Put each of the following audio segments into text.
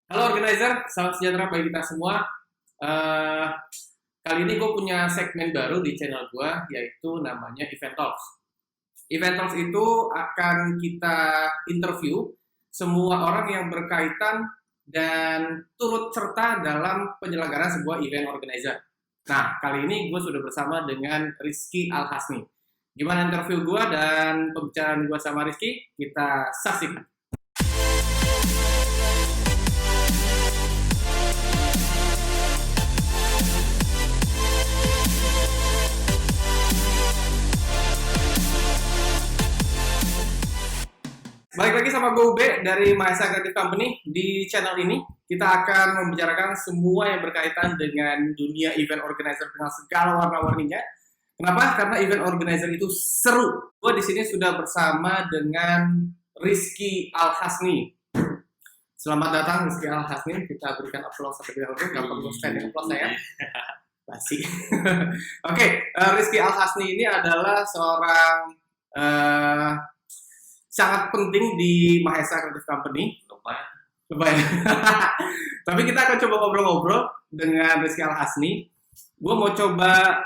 Halo organizer, salam sejahtera bagi kita semua. Eh, Kali ini gue punya segmen baru di channel gue, yaitu namanya Event Talks. Event Talks itu akan kita interview semua orang yang berkaitan dan turut serta dalam penyelenggaraan sebuah event organizer. Nah, kali ini gue sudah bersama dengan Rizky Alhasni. Gimana interview gue dan pembicaraan gue sama Rizky? Kita saksikan. Balik lagi sama gue Ube dari Mahesa Creative Company. Di channel ini kita akan membicarakan semua yang berkaitan dengan dunia event organizer dengan segala warna-warninya. Kenapa? Karena event organizer itu seru. Gue di sini sudah bersama dengan Rizky Alhasni. Selamat datang Rizky Alhasni. Kita berikan aplaus terlebih dahulu. Gak perlu standing applause ya. Basi. Oke, Rizky Alhasni ini adalah seorang sangat penting di Mahesa Creative Company. Lumayan. Tapi kita akan coba ngobrol-ngobrol dengan Rizky Alhasni. Gue mau coba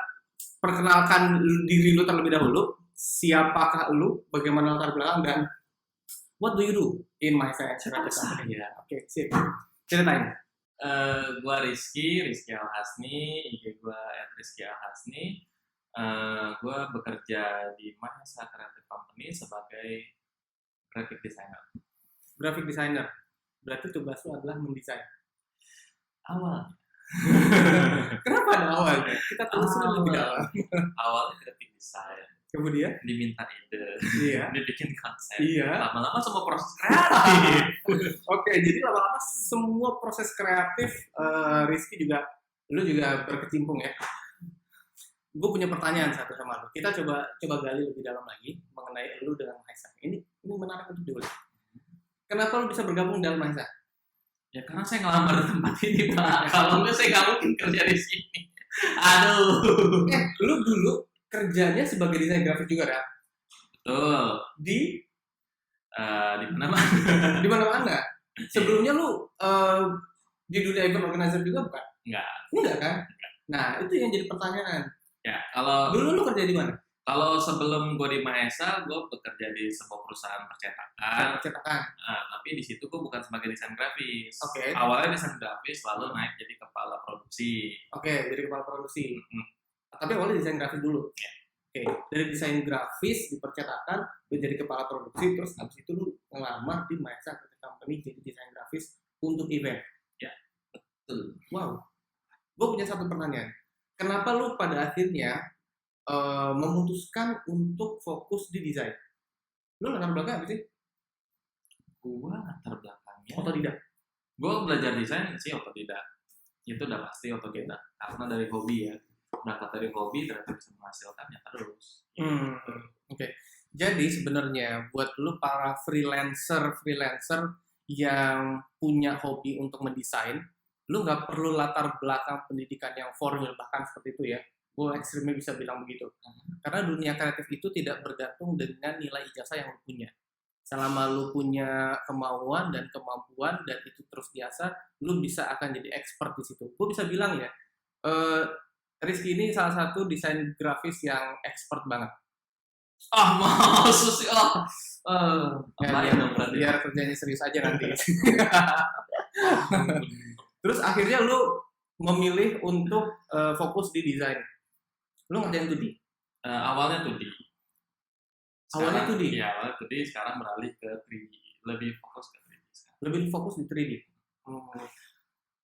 perkenalkan diri lu terlebih dahulu. Siapakah lu? Bagaimana latar belakang dan what do you do in Mahesa Creative Company? Oke, sip. Ceritain. Gua Rizky Alhasni, IG gua @Rizky Alhasni. Gua bekerja di Mahesa Creative Company sebagai graphic designer. Graphic designer. Berarti tugas lu adalah mendesain. Awal. Kenapa ada awalnya? Kita telusuri lebih dalam. Awalnya graphic design. Kemudian Diminta ide. Iya. Dibikin konsep. Iya. Lama-lama semua proses kreatif. Oke, jadi lama-lama semua proses kreatif Rizky juga, lu juga berkecimpung ya. Gue punya pertanyaan satu sama lu. Kita coba gali lebih dalam lagi mengenai lu dengan Mahesa. Ini menarik untuk diulik. Kenapa lu bisa bergabung dalam Mahesa? Ya karena saya ngelamar di tempat ini, Pak. Kalau enggak saya nggak mungkin kerja di sini. Aduh. Lu dulu kerjanya sebagai desain grafis juga kan? Betul. Di mana-mana. di mana-mana. Sebelumnya lu di dunia event organizer juga bukan? Enggak kan? Nah, itu yang jadi pertanyaan. Ya, kalau Dulu lu kerja di mana? Kalau sebelum gue di Mahesa, gue bekerja di sebuah perusahaan percetakan. Cetakan. Tapi di situ gue bukan sebagai desain grafis. Oke. Awalnya desain grafis, lalu naik jadi kepala produksi. Oke, jadi kepala produksi. Tapi awalnya desain grafis dulu. Ya. Oke, dari desain grafis di percetakan, lu jadi kepala produksi, terus habis itu lu ngelamar di Mahesa Creative Company jadi desain grafis untuk event. Ya, betul. Wow. Gue punya satu pertanyaan. Kenapa lu pada akhirnya memutuskan untuk fokus di desain? Lu latar belakang apa sih? Gue latar belakangnya. Otodidak. Gue belajar desain sih otodidak. Itu udah pasti otodidak. Karena dari hobi ya. Berangkat dari hobi ternyata bisa menghasilkannya terus. Oke. Jadi sebenarnya buat lu para freelancer yang punya hobi untuk mendesain, lu nggak perlu latar belakang pendidikan yang formal bahkan seperti itu ya. Gue ekstrimnya bisa bilang begitu. Karena dunia kreatif itu tidak bergantung dengan nilai ijazah yang lu punya. Selama lu punya kemauan dan kemampuan dan itu terus biasa, lu bisa akan jadi expert di situ. Gue bisa bilang ya, Rizky ini salah satu desain grafis yang expert banget. Maksud sih. Biar kerjanya serius aja nanti. Terus akhirnya lu memilih untuk fokus di desain. Lu ngerjain 2D? Awalnya 2D. Awalnya 2D? Iya, awalnya 2D, sekarang beralih ke 3D. Lebih fokus ke 3D sekarang. Lebih fokus di 3D?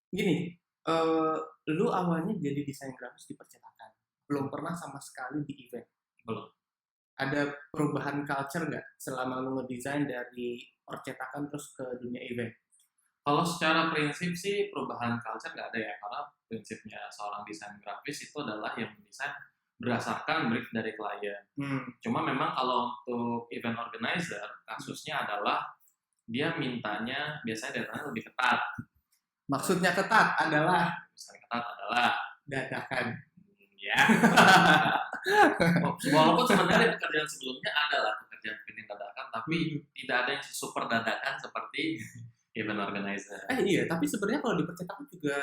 Gini, lu awalnya jadi desain grafis di percetakan. Belum pernah sama sekali di event? Belum. Ada perubahan culture nggak selama lu ngedesain dari percetakan terus ke dunia event? Kalau secara prinsip sih perubahan culture nggak ada ya, karena prinsipnya seorang desain grafis itu adalah yang mendesain berdasarkan brief dari klien. Cuma memang kalau untuk event organizer, kasusnya adalah dia mintanya biasanya datanya lebih ketat. Maksudnya ketat adalah? Misalnya ketat adalah dadakan. Ya. Walaupun sebenarnya pekerjaan sebelumnya adalah pekerjaan dadakan, tapi tidak ada yang super dadakan seperti event organizer. Iya, tapi sebenarnya kalau di percetakan juga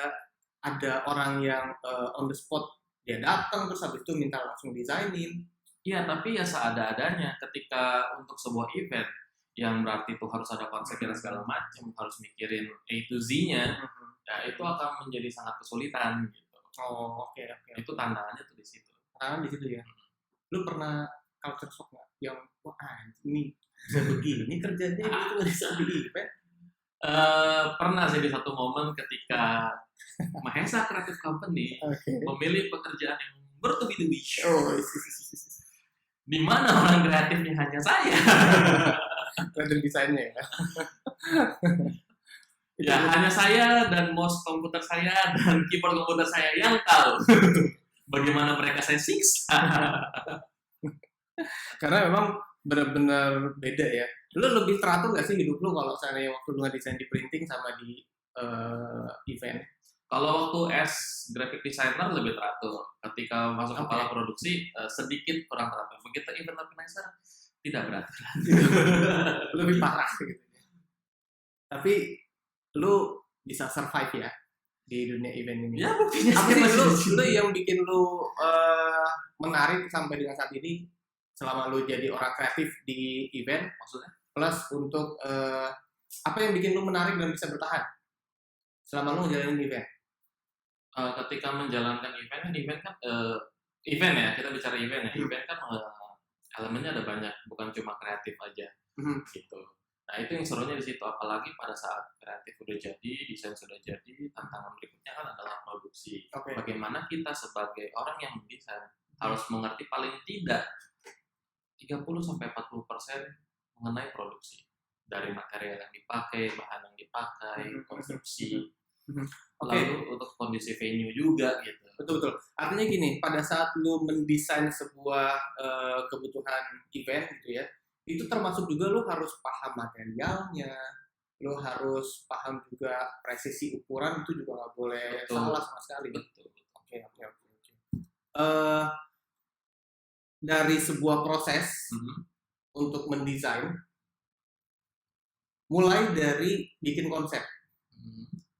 ada orang yang on the spot dia datang terus habis itu minta langsung desainin. Iya, tapi ya seada-adanya ketika untuk sebuah event yang berarti itu harus ada konsepnya dan segala macam, harus mikirin A to Z-nya, ya itu akan menjadi sangat kesulitan gitu. Oh, oke. Itu tantangannya tuh di situ. Tantangan di situ ya. Lu pernah culture shock nggak? Yang wah ini bisa begini kerjanya gitu bisa di event? Pernah sih di satu momen ketika Mahesa Creative Company memilih pekerjaan yang bertubi-tubi. Di mana orang kreatifnya hanya saya. Kreatif desainnya ya. Ya hanya saya dan mouse komputer saya dan keyboard komputer saya yang tahu bagaimana mereka saya siksa. Karena memang benar-benar beda ya. Lu lebih teratur nggak sih hidup lu kalau misalnya waktu lu ngedesain di printing sama di event? Kalau waktu graphic designer lebih teratur. Ketika masuk kepala produksi sedikit kurang teratur. Begitu event organizer tidak beratur. Lebih parah gitu. Tapi lu bisa survive ya di dunia event ini. Ya buktinya sih lu yang bikin lu menarik sampai dengan saat ini selama lu jadi orang kreatif di event maksudnya. Plus untuk apa yang bikin lu menarik dan bisa bertahan selama lu ngejalanin event? Ketika menjalankan event kan event ya, kita bicara event ya. Event kan elemennya ada banyak, bukan cuma kreatif aja gitu. Nah itu yang serunya di situ, apalagi pada saat kreatif udah jadi, desain sudah jadi, tantangan berikutnya kan adalah produksi. Bagaimana kita sebagai orang yang mendesain harus mengerti paling tidak 30-40% mengenai produksi, dari material yang dipakai, bahan yang dipakai, konstruksi. Lalu untuk kondisi venue juga gitu. Betul. Artinya gini, pada saat lu mendesain sebuah kebutuhan event gitu ya, itu termasuk juga lu harus paham materialnya, lu harus paham juga presisi ukuran, itu juga nggak boleh salah sama sekali. Betul. Oke. Dari sebuah proses untuk mendesain, mulai dari bikin konsep.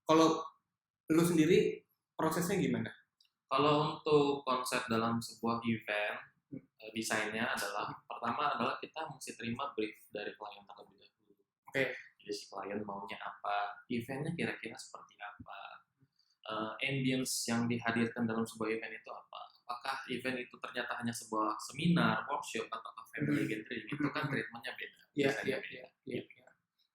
Kalau lu sendiri prosesnya gimana? Kalau untuk konsep dalam sebuah event, desainnya adalah pertama adalah kita mesti terima brief dari klien terlebih dahulu. Jadi si klien maunya apa, eventnya kira-kira seperti apa, ambience yang dihadirkan dalam sebuah event itu apa. Apakah event itu ternyata hanya sebuah seminar, workshop, atau family gathering, itu kan treatmentnya beda. Iya.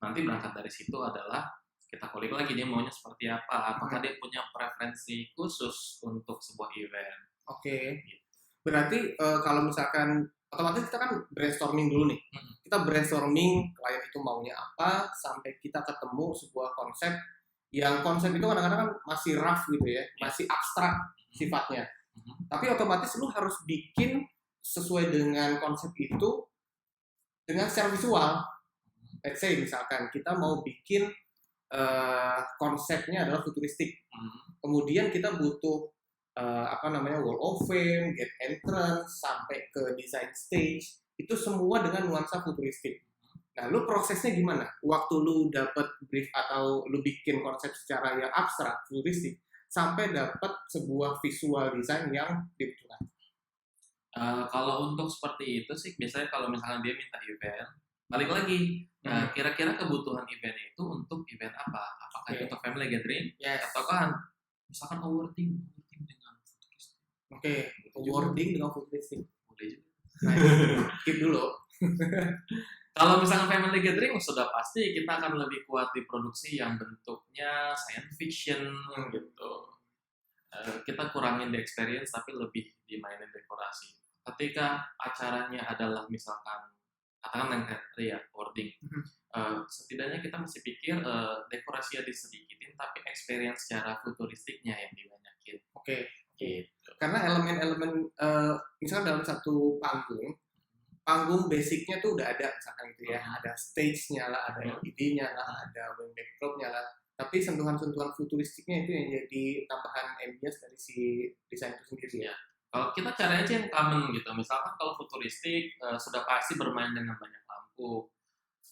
Nanti berangkat dari situ adalah kita kulik lagi dia maunya seperti apa, apakah dia punya preferensi khusus untuk sebuah event. Gitu. Berarti kalau misalkan otomatis kita kan brainstorming dulu nih. Kita brainstorming klien itu maunya apa sampai kita ketemu sebuah konsep yang konsep itu kadang-kadang kan masih rough gitu ya, masih abstrak sifatnya. Tapi otomatis lu harus bikin sesuai dengan konsep itu dengan secara visual. Let's say misalkan kita mau bikin konsepnya adalah futuristik. Kemudian kita butuh wall of fame, gate entrance, sampai ke design stage. Itu semua dengan nuansa futuristik. Nah, lu prosesnya gimana? Waktu lu dapet brief atau lu bikin konsep secara yang abstrak, futuristik, sampai dapat sebuah visual design yang dibutuhkan. Kalau untuk seperti itu sih, biasanya kalau misalnya dia minta event, balik lagi, kira-kira kebutuhan event itu untuk event apa? Apakah itu untuk family gathering? Atau kan misalkan awarding dengan futuristik. Awarding dengan futuristik. Boleh juga. Keep dulu. Kalau misalkan family gathering, sudah pasti kita akan lebih kuat di produksi yang bentuknya science fiction gitu. Kita kurangin the experience tapi lebih dimainin dekorasi. Ketika acaranya adalah misalkan katakan yang boarding, setidaknya kita mesti pikir dekorasinya disedikitin tapi experience secara futuristiknya yang dibanyakin. Gitu. Karena elemen-elemen misalkan dalam satu panggung basicnya tuh udah ada misalkan gitu ya, ada stage-nya lah, ada LED-nya lah, ada wing backdrop-nya lah. Tapi sentuhan-sentuhan futuristiknya itu yang jadi tambahan ambience dari si desain itu sendiri ya. Kalau kita cari aja yang common gitu, misalkan kalau futuristik sudah pasti bermain dengan banyak lampu,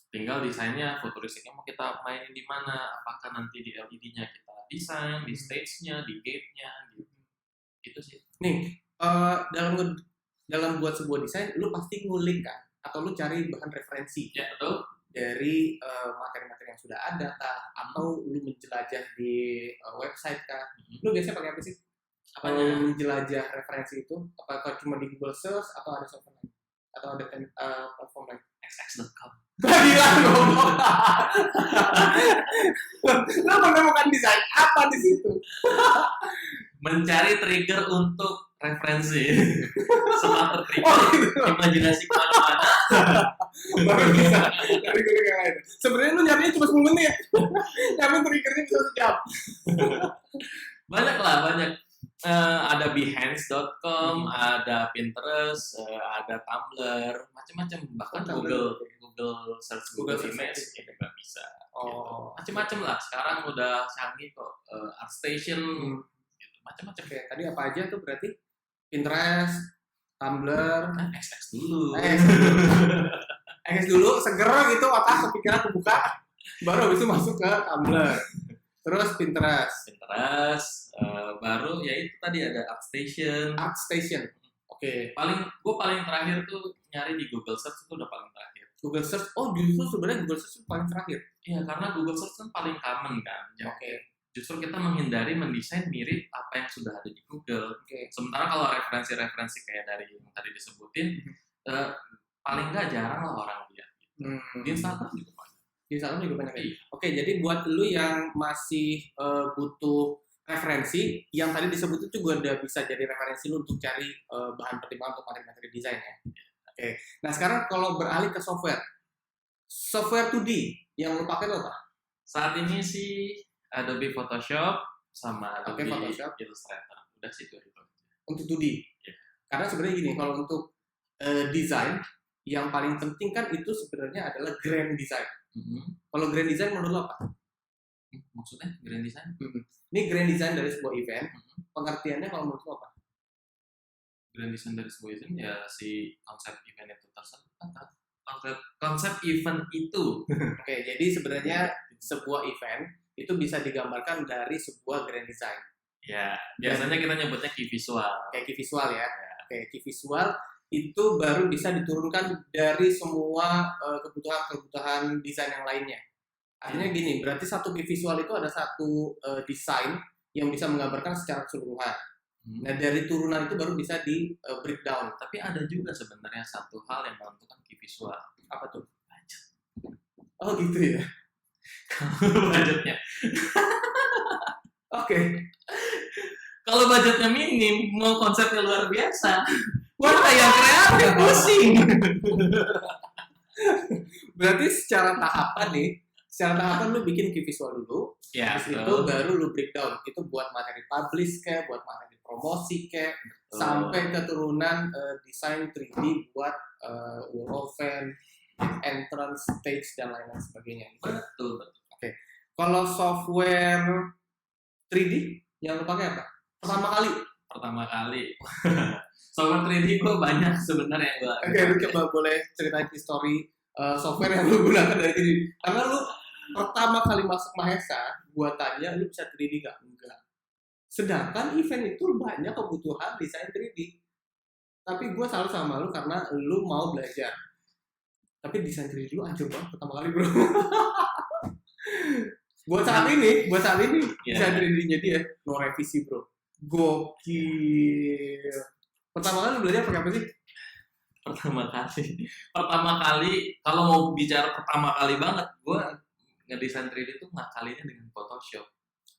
tinggal desainnya futuristiknya mau kita mainin di mana, apakah nanti di LED-nya kita desain, di stage-nya, di gate-nya gitu. Itu sih. Nih, dalam buat sebuah desain, lu pasti ngulik kan? Atau lu cari bahan referensi Ya, betul. dari materi-materi yang sudah ada kah? Atau lu menjelajah di website kah? Lu biasanya pakai apa sih? Kalau lu menjelajah referensi itu, apakah cuma di Google Search atau ada software lain? Atau ada platform lain? xx.com. Gila ngomong. Lu menemukan desain apa di situ? Mencari trigger untuk referensi. Setelah tertrigger, imajinasi kemana-mana. Baru bisa dari Google yang lain. Sebenarnya lu nyarinya cuma 10 menit. Nyampe triggernya bisa sejam. Banyak lah, banyak. Ada Behance.com, ada Pinterest, ada Tumblr, macam-macam. Bahkan Google search Google Image ya juga bisa. Oh, gitu. Macam-macam lah. Sekarang udah canggih kok. ArtStation, gitu. Macam-macam. Oke, tadi apa aja tuh berarti? Pinterest, Tumblr, XX dulu. XX dulu, seger gitu, otak kepikiran kebuka, baru habis itu masuk ke Tumblr. Terus Pinterest, baru ya itu tadi ada ArtStation. Oke. Gue paling terakhir tuh nyari di Google Search itu udah paling terakhir. Google Search, oh justru sebenarnya Google Search itu paling terakhir. Iya, karena Google Search kan paling common kan. Ya, Oke. Justru kita menghindari mendesain mirip apa yang sudah ada di Google. Oke. Sementara kalau referensi-referensi kayak dari yang tadi disebutin, paling nggak jarang lah orang lihat. Di Instagram juga banyak. Di Instagram juga banyak. Oke, jadi buat lu yang masih butuh referensi, yang tadi disebut itu juga udah bisa jadi referensi lu untuk cari bahan pertimbangan untuk materi-materi desain ya. Oke. Nah sekarang kalau beralih ke software 2D yang lu pakai lo apa? Saat ini sih Adobe Photoshop sama Adobe Photoshop, Illustrator. Udah sih itu. Untuk 2D. Yeah. Karena sebenarnya gini, kalau untuk desain yang paling penting kan itu sebenarnya adalah grand design. Kalau grand design menurut lo apa? Maksudnya grand design? Ini grand design dari sebuah event. Pengertiannya kalau menurut lo apa? Grand design dari sebuah event ya si konsep event itu tersebut. Konsep event itu. Oke, jadi sebenarnya sebuah event itu bisa digambarkan dari sebuah grand design. Ya, biasanya kita nyebutnya key visual. Kayak key visual ya. Oke, key visual itu baru bisa diturunkan dari semua kebutuhan desain yang lainnya. Artinya gini, berarti satu key visual itu ada satu desain yang bisa menggambarkan secara keseluruhan. Nah dari turunan itu baru bisa di breakdown. Tapi ada juga sebenarnya satu hal yang menentukan key visual. Apa tuh? Budget. Oh gitu ya. Budgetnya. Oke. Kalau budgetnya minim, mau konsepnya luar biasa, warna yang kreatif pusing. Berarti secara tahapan lu bikin key visual dulu, ya, terus itu baru lu breakdown. Itu buat materi publish kayak, buat materi promosi kayak, sampai keturunan desain 3D buat wall event, entrance, stage dan lain-lain sebagainya. Betul. Oke. Kalau software 3D yang lu pakai apa? Pertama kali. Software 3D gue banyak sebenarnya gue. Oke, lu coba boleh ceritain history software yang lu gunakan dari 3D. Karena lu pertama kali masuk Mahesa, gua tanya lu bisa 3D gak? Enggak. Sedangkan event itu banyak kebutuhan desain 3D. Tapi gua salut sama lu karena lu mau belajar. Tapi desain 3D lu hancur banget pertama kali, bro. buat saat ini desain 3D-nya dia no revisi, bro. Gokil. Pertama kali lu belajar pakai apa sih? Pertama kali kalau mau bicara pertama kali banget, gue ngedesain 3D itu ngakalinnya dengan Photoshop.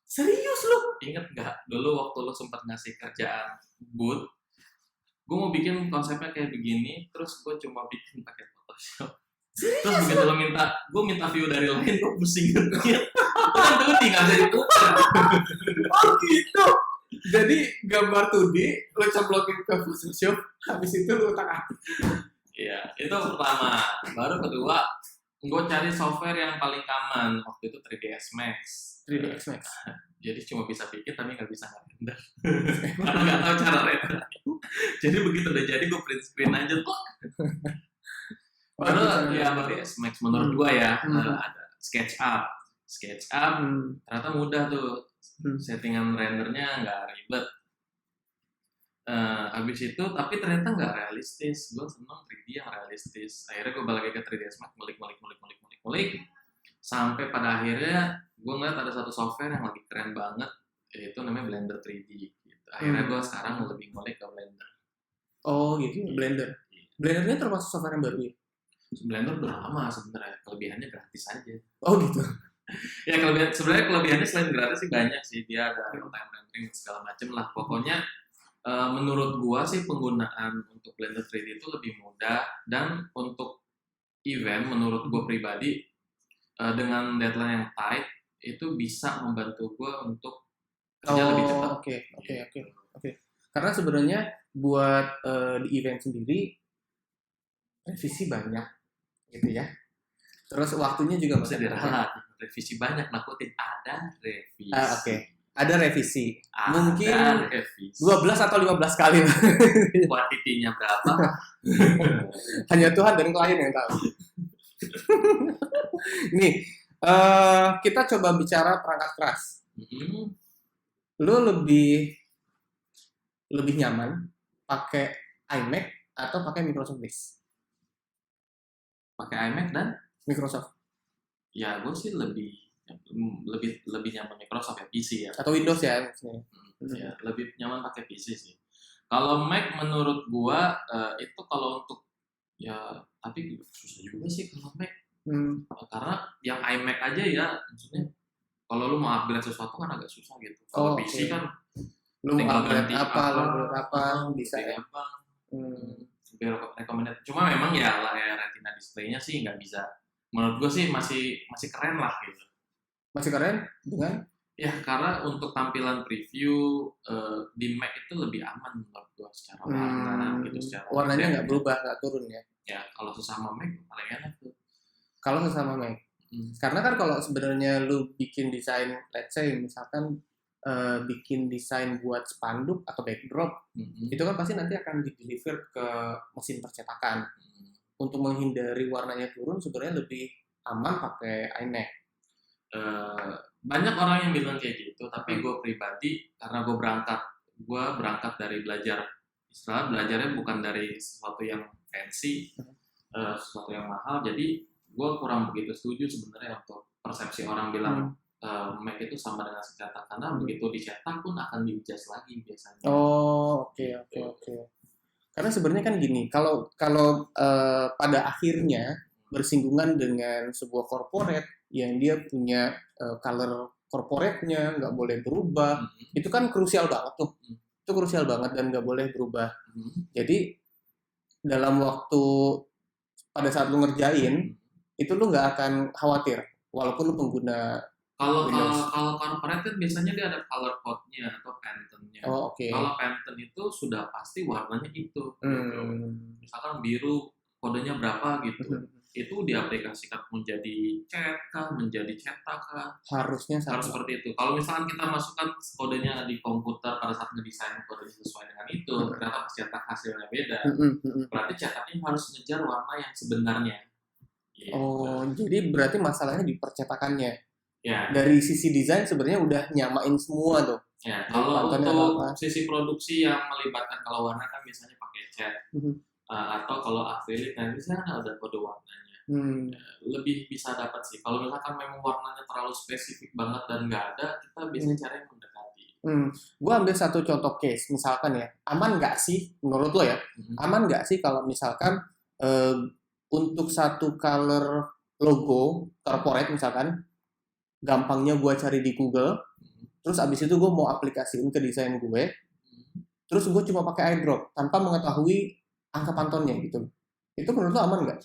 Serius lu? Ingat nggak dulu waktu lu sempat ngasih kerjaan booth, gue mau bikin konsepnya kayak begini, terus gue cuma bikin pakai Photoshop. Serius? Terus begitu gue minta view dari lain, gue pusing banget. Kan tuh tinggal jadi tukar. Oh gitu. Jadi gambar 2D lo cemplokin ke Photoshop, habis itu lo utak-atik. Iya, itu pertama. Baru kedua, gue cari software yang paling aman waktu itu 3ds Max. 3ds Max. Jadi cuma bisa bikin tapi nggak bisa ngerender. Karena nggak tahu cara render. Jadi begitu udah jadi gue print screen aja tuh. Baru ya BTS Max menurut gua ya, ada SketchUp. Ternyata mudah tuh, settingan rendernya nggak ribet. Habis itu tapi ternyata nggak realistis. Gue seneng 3D yang realistis. Akhirnya gue balik lagi ke 3ds Max, ngulik, sampai pada akhirnya gue ngeliat ada satu software yang lagi keren banget, yaitu namanya Blender 3D gitu. Akhirnya gue sekarang lebih ngulik ke Blender. Oh gitu, Blender. Blendernya termasuk software yang baru ya? Blender udah lama sebenarnya, kelebihannya gratis aja. Oh gitu. Ya sebenarnya kelebihannya selain gratis sih banyak sih, dia ada real time rendering segala macem lah. Pokoknya menurut gua sih penggunaan untuk Blender 3D itu lebih mudah, dan untuk event menurut gua pribadi dengan deadline yang tight itu bisa membantu gua untuk kerja lebih cepat. Oke. Karena sebenarnya buat di event sendiri revisi banyak gitu ya. Terus waktunya juga bisa diralat. Revisi banyak, nakutin ada revisi. Oke. Ada revisi. Mungkin revisi. 12 atau 15 kali. Kuantitinya berapa? Hanya Tuhan dan klien yang tahu. Nih, kita coba bicara perangkat keras. Lo lebih nyaman pakai iMac atau pakai Microsoft Base? Pakai iMac dan Microsoft. Ya, gue sih lebih nyaman Microsoft ya, PC ya. Atau Windows ya maksudnya. Ya, lebih nyaman pakai PC sih. Kalau Mac menurut gua itu kalau untuk ya, tapi susah juga sih kalau Mac. Karena yang iMac aja ya, maksudnya kalau lu mau upgrade sesuatu kan agak susah gitu. Kalau PC kan lu mau upgrade apa bisa ya. Recommended. Cuma memang ya layar Retina display-nya sih nggak bisa. Menurut gue sih masih keren lah gitu. Masih keren dengan? Ya karena untuk tampilan preview di Mac itu lebih aman menurut gue secara warna gitu, secara warnanya nggak berubah, nggak turun ya? Ya kalau sesama Mac paling enak tuh. Kalau sesama Mac. Karena kan kalau sebenarnya lu bikin desain, let's say misalkan bikin desain buat spanduk atau backdrop, itu kan pasti nanti akan di-deliver ke mesin percetakan. Untuk menghindari warnanya turun, sebenarnya lebih aman pakai iMac. Banyak orang yang bilang kayak gitu, tapi gue pribadi karena gue berangkat dari belajarnya bukan dari sesuatu yang fancy, sesuatu yang mahal, jadi gue kurang begitu setuju sebenarnya untuk persepsi orang bilang Mac itu sama dengan cetak, karena begitu dicetak pun akan di-adjust lagi biasanya. Oke. Karena sebenarnya kan gini, kalau pada akhirnya bersinggungan dengan sebuah corporate yang dia punya color corporate-nya nggak boleh berubah, itu kan krusial banget tuh. Itu krusial banget dan nggak boleh berubah. Jadi dalam waktu pada saat lu ngerjain, itu lu nggak akan khawatir, walaupun lu pengguna Kalau corporate kan biasanya dia ada color code-nya atau Pantone-nya. Kalau Pantone itu sudah pasti warnanya itu. Gitu. Misalkan biru, kodenya berapa gitu. Itu diaplikasikan menjadi menjadi cetak kah. Harusnya harus seperti itu. Kalau misalkan kita masukkan kodenya di komputer pada saat ngedesain kodenya sesuai dengan itu, ternyata pas cetak hasilnya beda. Berarti cetaknya harus ngejar warna yang sebenarnya. Gitu. Jadi berarti masalahnya di percetakannya. Ya. Dari sisi desain sebenarnya udah nyamain semua tuh. Ya, kalau untuk sisi produksi yang melibatkan kalau warna kan biasanya pakai cat. Atau kalau akrilik kan biasanya ada kode warnanya. Lebih bisa dapat sih. Kalau misalkan memang warnanya terlalu spesifik banget dan nggak ada, kita biasanya cari yang mendekati. Gue ambil satu contoh case, misalkan ya, aman nggak sih menurut lo ya? Aman nggak sih kalau misalkan untuk satu color logo corporate misalkan, gampangnya gue cari di Google, terus abis itu gue mau aplikasiin ke desain gue, terus gue cuma pakai eyedrop tanpa mengetahui angka pantonnya gitu. Itu menurut lo aman nggak?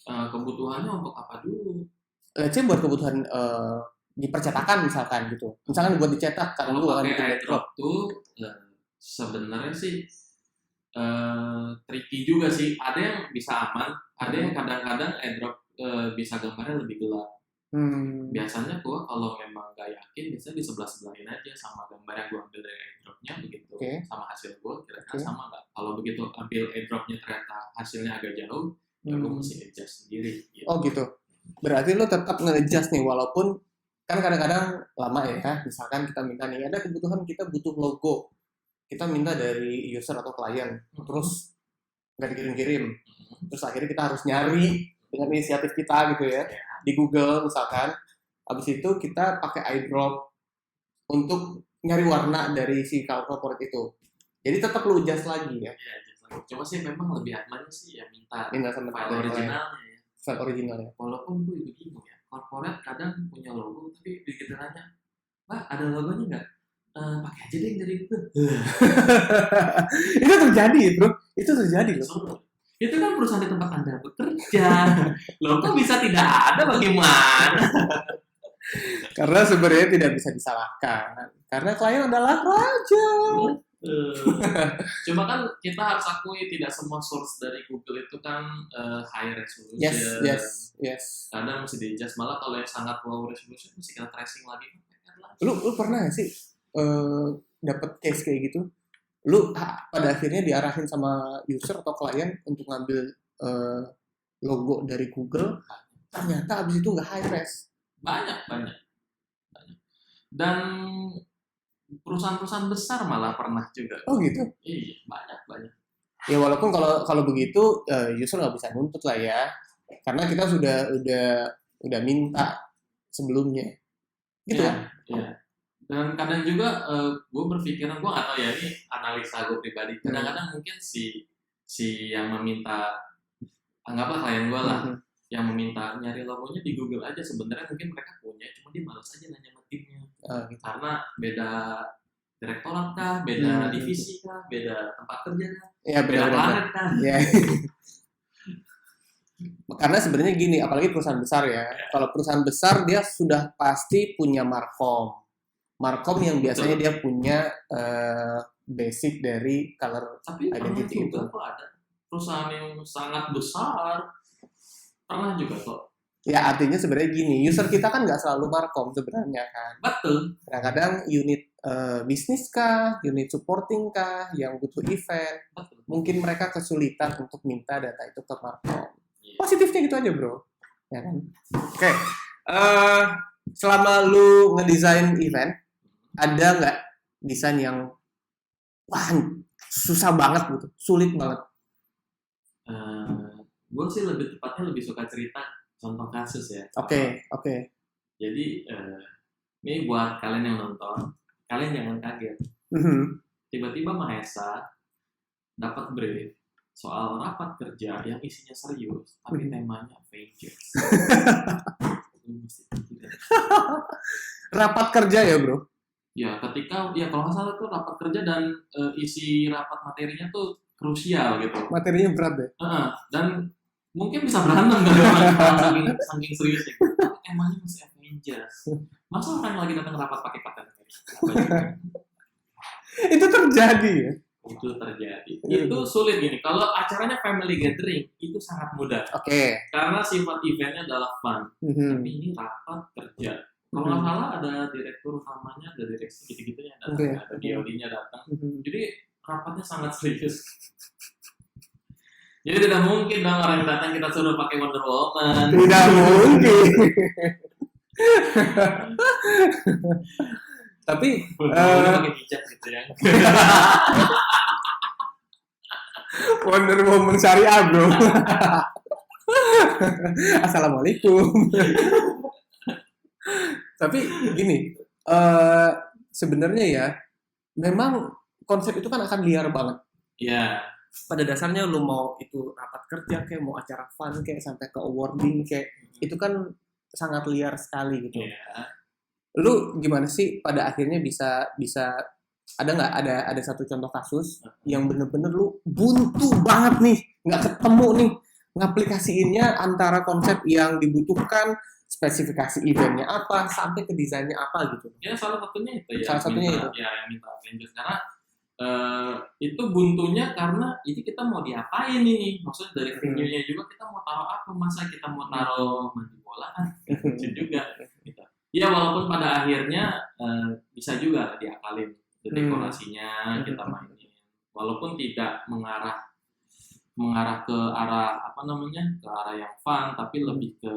Kebutuhannya untuk apa dulu? Let's say buat kebutuhan di percetakan misalkan gitu. Misalkan buat dicetak karena gue akan bikin eyedrop tuh sebenarnya sih tricky juga sih. Ada yang bisa aman, ada yang kadang-kadang eyedrop bisa gambarnya lebih gelap. Biasanya gue kalau memang gak yakin, biasanya di sebelah-sebelahin aja sama gambar yang gue ambil dari airdropnya begitu, sama hasil gue kira-kira sama nggak. Kalau begitu ambil airdropnya ternyata hasilnya agak jauh, ya gue mesti adjust sendiri. Gitu. Oh gitu. Berarti lo tetap nge-adjust nih, walaupun kan kadang-kadang lama ya. Misalkan kita minta nih, ada kebutuhan kita butuh logo, kita minta dari user atau klien, terus nggak dikirim-kirim, terus akhirnya kita harus nyari dengan inisiatif kita gitu ya, di Google misalkan. Habis itu kita pakai iDrop untuk nyari warna dari si color corporate itu. Jadi tetap lo adjust lagi ya. Ya, cuma sih memang lebih aman sih ya minta sama file originalnya ya. File original ya. Walaupun gue juga bingung ya, corporate kadang punya logo tapi begitu nanya, "Pak, ada logonya nggak?" Pakai aja deh yang dari Google. Itu terjadi, bro. Itu terjadi loh. Itu kan perusahaan di tempat Anda bekerja. Loh, kok bisa tidak ada, bagaimana? Karena sebenarnya tidak bisa disalahkan. Karena klien adalah raja. Cuma kan kita harus akui tidak semua source dari Google itu kan high resolution. Yes. Kadang mesti di-adjust. Malah kalau yang sangat low resolution mesti kita tracing lagi. Lu pernah gak sih dapat case kayak gitu? Lu pada akhirnya diarahin sama user atau klien untuk ngambil logo dari Google, ternyata abis itu nggak high res. Banyak. Dan perusahaan-perusahaan besar malah pernah juga. Oh gitu? Iya, banyak. Ya walaupun kalau begitu user nggak bisa nuntut lah ya, karena kita udah minta sebelumnya. Gitu. Iya. Dan kadang juga gue berpikiran, gue nggak tahu ya, ini analisa gue pribadi. Kadang-kadang mungkin si yang meminta, anggaplah klien gue lah, yang meminta nyari logonya di Google aja, sebenarnya mungkin mereka punya, cuma dia malas aja nanya sama timnya. Gitu. Karena beda direktorat kah, beda divisi kah, beda tempat kerja kah, ya, beda planet kah. Ya. Karena sebenarnya gini, apalagi perusahaan besar ya. Kalau perusahaan besar dia sudah pasti punya markom yang biasanya dia punya basic dari color identity itu. Kok ada perusahaan yang sangat besar pernah juga kok. Ya artinya sebenarnya gini, user kita kan nggak selalu markom sebenarnya kan. Betul. Kadang-kadang unit bisnis kah, unit supporting kah, yang butuh event, mungkin mereka kesulitan untuk minta data itu ke markom. Positifnya gitu aja bro, ya kan. Oke. Selama lu ngedesain event, ada nggak desain yang wah susah banget gitu, sulit banget? Gue sih lebih suka cerita contoh kasus ya. Oke. Jadi ini buat kalian yang nonton, kalian jangan kaget. Tiba-tiba Mahesa dapat brief soal rapat kerja yang isinya serius, tapi temanya Avengers. Rapat kerja ya bro? Ya kalau nggak salah tuh rapat kerja dan isi rapat materinya tuh krusial gitu. Materinya berat deh. Dan mungkin bisa berantem kali orang saking seriusnya. Tapi temanya masih Avengers. Masa orang lagi datang rapat pakai pakaian Itu terjadi ya? Itu terjadi. Itu sulit gini. Kalau acaranya family gathering itu sangat mudah. Oke. Karena sifat eventnya adalah fun. Tapi ini rapat kerja. Kalau nggak salah ada direktur utamanya, ada direksi gitu-gitunya, ada DOD-nya datang. Jadi rapatnya sangat serius. Jadi tidak mungkin dong orang yang datang kita suruh pakai Wonder Woman. Tidak mungkin. Tapi pakai hijab gitu ya. Wonder Woman syariah bro. Assalamualaikum. Tapi gini, sebenarnya ya, memang konsep itu kan akan liar banget. Iya. Pada dasarnya lu mau itu rapat kerja kayak mau acara fun kayak sampai ke awarding kayak itu kan sangat liar sekali gitu. Yeah. Lu gimana sih pada akhirnya bisa ada nggak ada satu contoh kasus yang bener-bener lu buntu banget nih nggak ketemu nih ngaplikasiinnya antara konsep yang dibutuhkan, spesifikasi eventnya apa sampai ke desainnya apa gitu? Ya salah satunya itu ya. Salah satunya itu. Ya yang minta Avengers karena itu buntunya karena ini kita mau diapain ini, maksudnya dari venue-nya juga kita mau taruh apa, masa kita mau taruh mandi bola kan lucu juga gitu. Ya walaupun pada akhirnya bisa juga diakalin dekorasinya kita mainin walaupun tidak mengarah mengarah ke arah ke arah yang fun, tapi lebih ke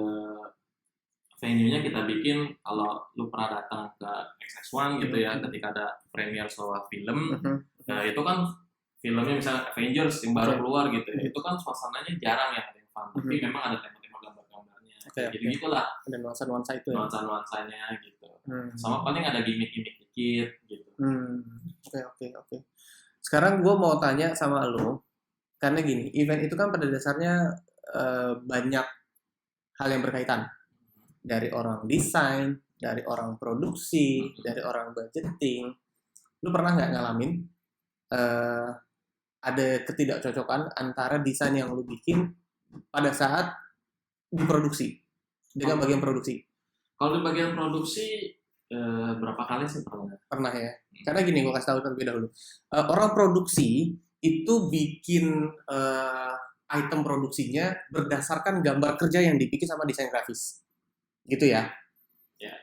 venue-nya kita bikin. Kalau lu pernah datang ke XX1 gitu ya, ketika ada premiere sebuah film, itu kan filmnya misalnya Avengers yang baru keluar gitu ya, itu kan suasananya jarang ya ada yang fun, tapi memang ada tema-tema gambar-gambarnya, jadi gitulah, ada nuansa-nuansa itu ya? Nuansa-nuansanya gitu, sama paling ada gimmick-gimmick dikit gitu. Oke. Sekarang gue mau tanya sama lo, karena gini, event itu kan pada dasarnya banyak hal yang berkaitan, dari orang desain, dari orang produksi, dari orang budgeting. Lu pernah nggak ngalamin ada ketidakcocokan antara desain yang lu bikin pada saat diproduksi dengan bagian produksi? Kalau di bagian produksi berapa kali sih pernah ya, karena gini, gue kasih tahu terlebih dahulu. Orang produksi itu bikin item produksinya berdasarkan gambar kerja yang dibikin sama desain grafis, gitu ya.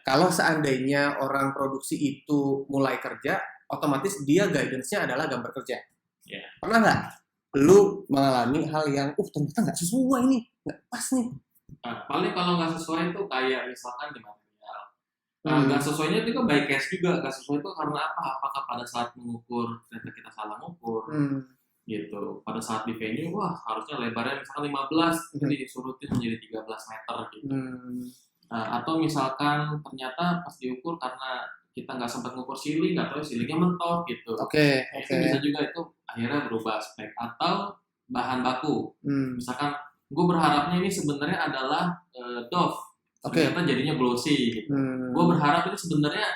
Kalau seandainya orang produksi itu mulai kerja, otomatis dia guidance-nya adalah gambar kerja. Pernah nggak lu mengalami hal yang ternyata nggak sesuai nih, nggak pas nih? Paling kalau nggak sesuai itu kayak misalkan di material, nggak sesuainya itu kan by case juga. Nggak sesuai itu karena apa? Apakah pada saat mengukur ternyata kita salah mengukur, gitu. Pada saat di venue, wah harusnya lebarnya misalkan 15, jadi disurutin menjadi 13 meter gitu. Atau misalkan ternyata pas diukur karena kita nggak sempat ngukur ceiling, nggak tahu ceilingnya mentok gitu. Itu bisa juga, itu akhirnya berubah spek. Atau bahan baku, misalkan gue berharapnya ini sebenarnya adalah doff, ternyata jadinya glossy gitu. Gue berharap ini sebenarnya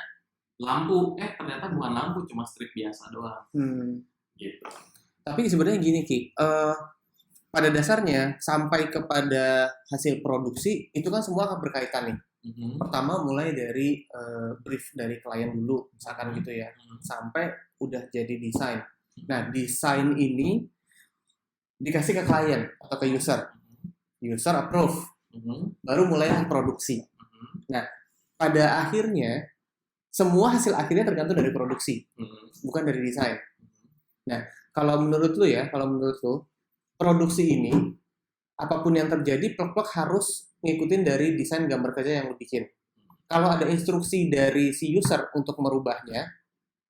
lampu, ternyata bukan lampu, cuma strip biasa doang. Gitu. Tapi sebenarnya gini Ki, pada dasarnya sampai kepada hasil produksi itu kan semua akan berkaitan nih. Pertama mulai dari brief dari klien dulu, misalkan gitu ya, sampai udah jadi desain. Nah, desain ini dikasih ke klien atau ke user approve, baru mulai produksi. Nah, pada akhirnya semua hasil akhirnya tergantung dari produksi, bukan dari desain. Nah, kalau menurut lu, produksi ini apapun yang terjadi, plek-plek harus ngikutin dari desain gambar kerja yang lu bikin. Kalau ada instruksi dari si user untuk merubahnya,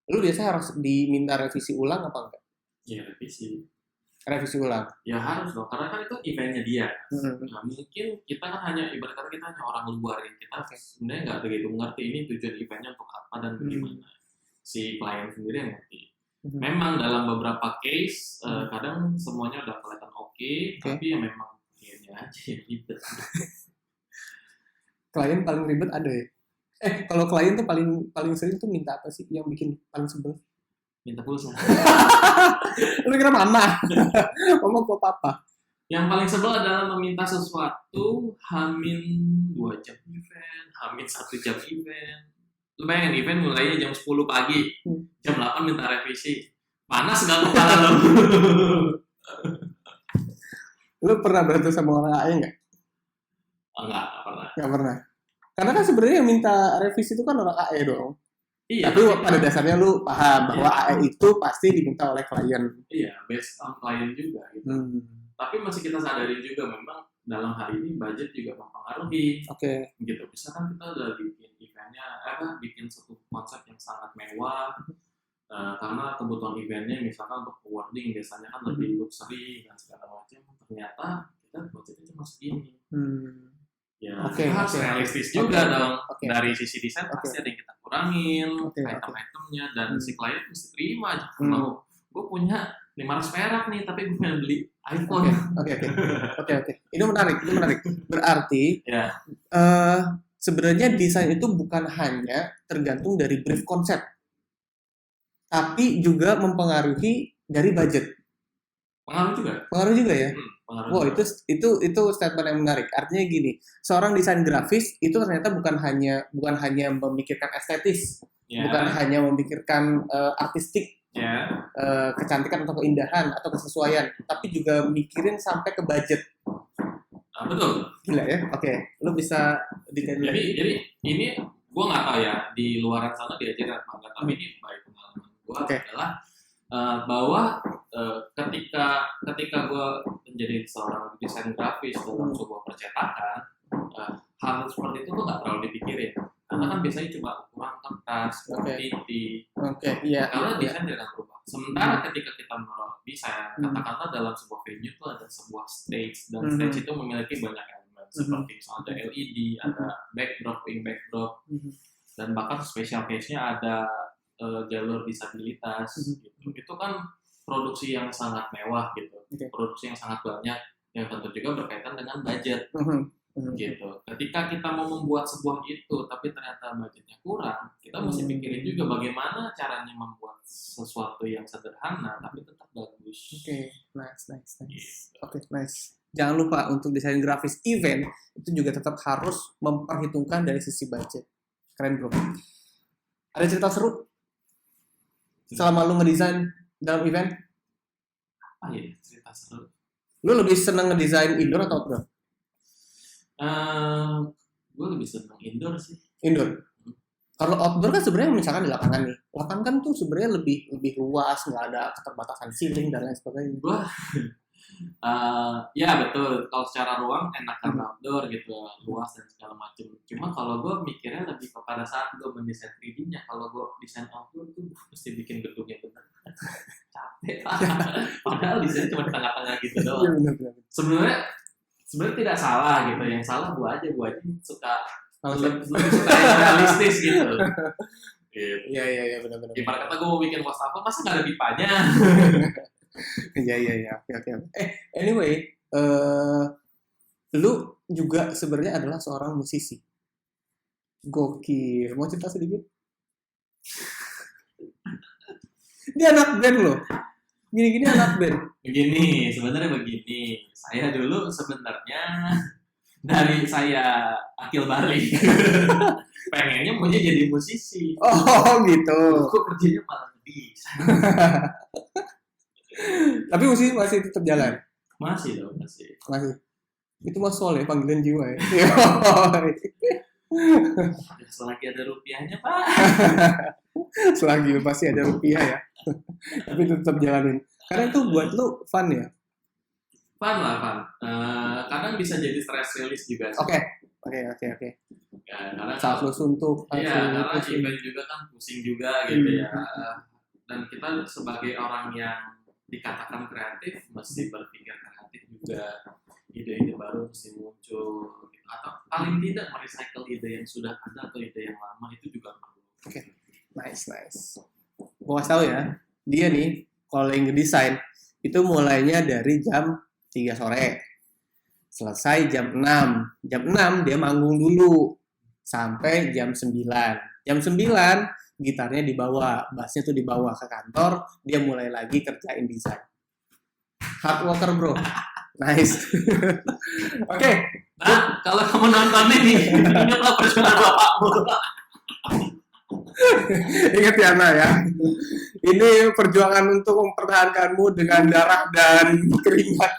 lu biasanya harus diminta revisi ulang apa enggak? Ya, revisi ulang. Ya harus dong, karena kan itu eventnya dia. Nah, mungkin kita kan ibarat kata kita hanya orang luar ya, kita sebenarnya nggak begitu mengerti ini tujuan eventnya untuk apa dan bagaimana. Si klien sendiri yang ngerti. Memang dalam beberapa case kadang semuanya udah kelihatan oke, tapi ya memang kliennya aja yang ribet. Klien paling ribet ada ya? Kalau klien tuh paling sering tuh minta apa sih yang bikin paling sebel? Minta pulsa. Lu kira mama? Ngomong ke papa. Yang paling sebel adalah meminta sesuatu hamin 2 jam event, hamin 1 jam event. Lu bayangin event mulainya jam 10 pagi, jam 8 minta revisi. Panas gak kepala lo? Lu pernah berantem sama orang AE nggak? Enggak pernah. Nggak pernah. Karena kan sebenarnya yang minta revisi itu kan orang AE dong. Iya. Tapi pada dasarnya lu paham bahwa AE itu pasti diminta oleh klien. Iya, based on klien juga gitu. Tapi masih kita sadari juga memang dalam hal ini budget juga mempengaruhi. Gitu. Misalkan kita udah bikin eventnya, bikin satu konsep yang sangat mewah, karena kebutuhan eventnya misalkan untuk wording biasanya kan lebih luxury dan segala macam, ternyata kita budgetnya cuma segini. Ya, harus realistis juga dong. Dari sisi desain pasti ada yang kita kurangin, item-itemnya, dan si klien mesti terima aja. Kalau gue punya 500 perak nih, tapi gue pengen beli iPhone. Oke. Ini menarik. Berarti sebenarnya desain itu bukan hanya tergantung dari brief konsep, tapi juga mempengaruhi dari budget. Pengaruh juga ya. Wow, itu statement yang menarik. Artinya gini, seorang desain grafis itu ternyata bukan hanya memikirkan estetis, bukan hanya memikirkan artistik, kecantikan atau keindahan atau kesesuaian, tapi juga mikirin sampai ke budget. Betul. Gila ya. Lu bisa detail. Jadi ini gue nggak tahu ya di luaran sana diajarin apa enggak, tapi ini baik pengalaman gue adalah bahwa ketika gue menjadi seorang desain grafis dalam sebuah percetakan, hal seperti itu tuh nggak terlalu dipikirin karena kan biasanya cuma ukuran kertas, titik. Karena desain tidak akan berubah. Sementara ketika kita menaruh desain, katakanlah dalam sebuah venue itu ada sebuah stage dan stage itu memiliki banyak elemen seperti misalnya ada LED, ada backdrop, wing backdrop, dan bahkan special case-nya ada jalur disabilitas. Gitu. Itu kan produksi yang sangat mewah gitu, produksi yang sangat banyak yang tentu juga berkaitan dengan budget. Gitu. Ketika kita mau membuat sebuah itu tapi ternyata budgetnya kurang, kita mesti pikirin juga bagaimana caranya membuat sesuatu yang sederhana tapi tetap bagus. Nice. Nice. Jangan lupa untuk desain grafis event itu juga tetap harus memperhitungkan dari sisi budget. Keren bro. Ada cerita seru selama lu ngedesain dalam event? Apa ya cerita seru? Lu lebih seneng ngedesain indoor atau outdoor? Gue lebih senang indoor sih. Indoor. Kalau outdoor kan sebenarnya misalkan di lapangan nih. Lapangan kan tuh sebenarnya lebih luas, nggak ada keterbatasan ceiling dan lain sebagainya. Ya betul. Kalau secara ruang enakan outdoor gitu, luas dan segala macam. Cuma kalau gue mikirnya lebih kepada saat gue mendesain 3D-nya. Kalau gue desain outdoor tuh mesti bikin gedungnya benar. Capek. Padahal desain cuma tengah-tengah gitu doang. Sebenarnya tidak salah gitu, yang salah gue aja suka lebih suka yang realistis gitu. Iya benar-benar. Ibarat kata gue mau bikin wastafel, masa nggak ada pipanya? Iya. Oke. Anyway, lu juga sebenarnya adalah seorang musisi. Gokil. Mau cerita sedikit? Dia anak band loh. Gini anak band. Sebenarnya begini. Saya dulu sebenarnya dari saya akil balik. Pengennya maunya jadi musisi. Oh gitu. Kok kerjanya malah bisa. Tapi musisi masih tetap jalan? Masih dong, masih. Itu mah soal ya, panggilan jiwa ya. Selagi ada rupiahnya, Pak. Selagi pasti ada rupiah ya. Tapi tetap jalanin. Karena itu buat lu fun ya? Fun. Kadang bisa jadi stress release juga. Oke. Ya, karena saat lu suntuk. Iya, karena event juga kan pusing juga gitu ya. Dan kita sebagai orang yang dikatakan kreatif, mesti berpikir kreatif juga. Ide-ide baru mesti muncul. Atau paling tidak merecycle ide yang sudah ada atau ide yang lama itu juga perlu. Oke. Nice. Gua kasih tahu ya, dia nih kalau yang ngedesain itu mulainya dari jam 3 sore. Selesai jam 6. Jam 6 dia manggung dulu sampai jam 9. Jam 9 gitarnya dibawa, bassnya tuh dibawa ke kantor, dia mulai lagi kerjain desain. Hard worker, bro. Nice. Oke. Nah, kalau kamu nonton ini, ingatlah perjuangan bapakmu. Ingat ya, Ana ya. Ini perjuangan untuk mempertahankanmu dengan darah dan keringat.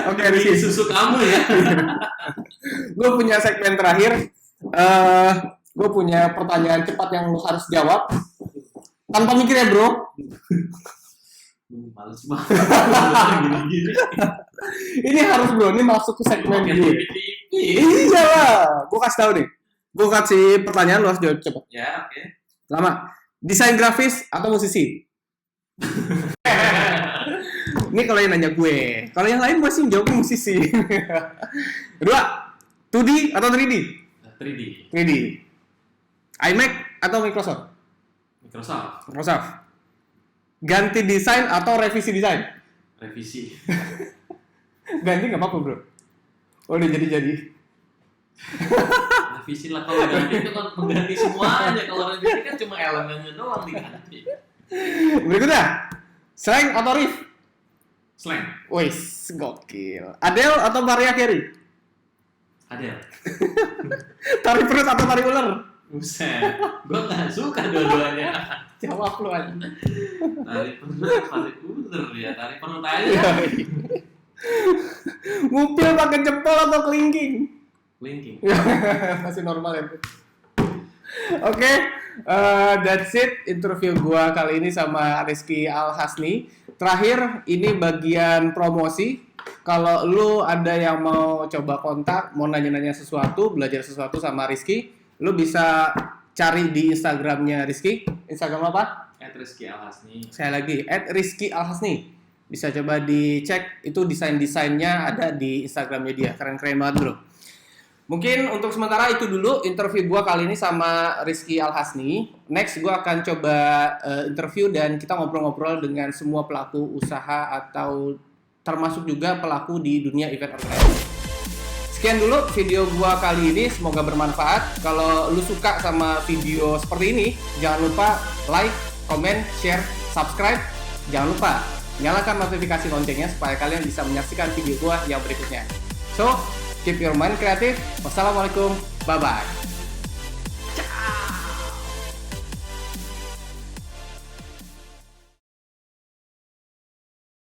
Oke, Ini susu kamu ya. Gue punya segmen terakhir. Gue punya pertanyaan cepat yang lo harus jawab. Tanpa mikir ya, bro. Males banget. Ini harus, bro. Ini masuk ke segmen gue. Iya lah. Gue kasih tahu nih. Gue kasih pertanyaan, lo harus jawab cepat. Ya, oke. Lama. Desain grafis atau musisi? Ini kalau yang nanya gue. Kalau yang lain masih jawab musisi. Kedua, 2D atau 3D? 3D. iMac atau Microsoft? Microsoft. Ganti desain atau revisi desain? Revisi. Ganti nggak apa-apa, bro. Oh, udah jadi. Revisi lah, kalau ganti itu kan mengganti semuanya. Kalau revisi kan cuma elemennya doang diganti. Berikutnya, slang atau riff? Slang. Wih, gokil. Adele atau Mariah Carey? Adele. Tarik perut atau tarik ular? Buset, gue gak suka dua-duanya. Jawab lu aja. Tarik perut, tarik ular ya. Tarik perut aja. Ngupil pakai jempol atau kelingking? Kelingking. Masih normal ya. Oke, that's it interview gua kali ini sama Rizky Al Hasni. terakhir ini bagian promosi. Kalau lu ada yang mau coba kontak, mau nanya-nanya sesuatu, belajar sesuatu sama Rizky, lu bisa cari di Instagramnya Rizky. Instagram apa? @rizky_alhasni. Saya lagi @rizky_alhasni. Bisa coba dicek, itu desain-desainnya ada di Instagramnya dia. Keren-keren banget bro. Mungkin untuk sementara itu dulu interview gue kali ini sama Rizky Alhasni. Next gue akan coba interview dan kita ngobrol-ngobrol dengan semua pelaku usaha atau termasuk juga pelaku di dunia event organizing. Sekian dulu video gue kali ini, semoga bermanfaat. Kalau lu suka sama video seperti ini, jangan lupa like, comment, share, subscribe. Jangan lupa nyalakan notifikasi loncengnya supaya kalian bisa menyaksikan video gue yang berikutnya. So, keep your mind creative. Wassalamualaikum. Bye-bye.